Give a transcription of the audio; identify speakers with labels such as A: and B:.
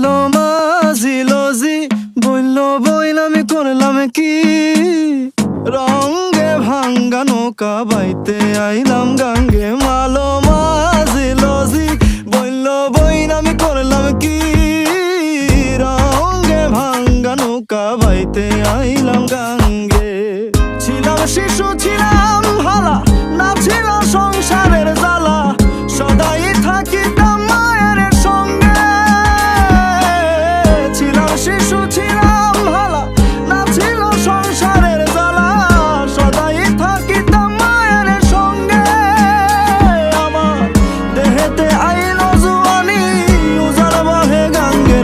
A: মালো মাঝি লজি বইল বইল আমি করলাম কি রঙ্গে ভাঙ্গা নৌকা বাইতে আইলাম গাঙ্গে মালো মাঝি লজি বইল বইল আমি করলাম কি রঙ্গে ভাঙ্গা নৌকা বাইতে আইলাম গাঙ্গে ছিলাম শিশু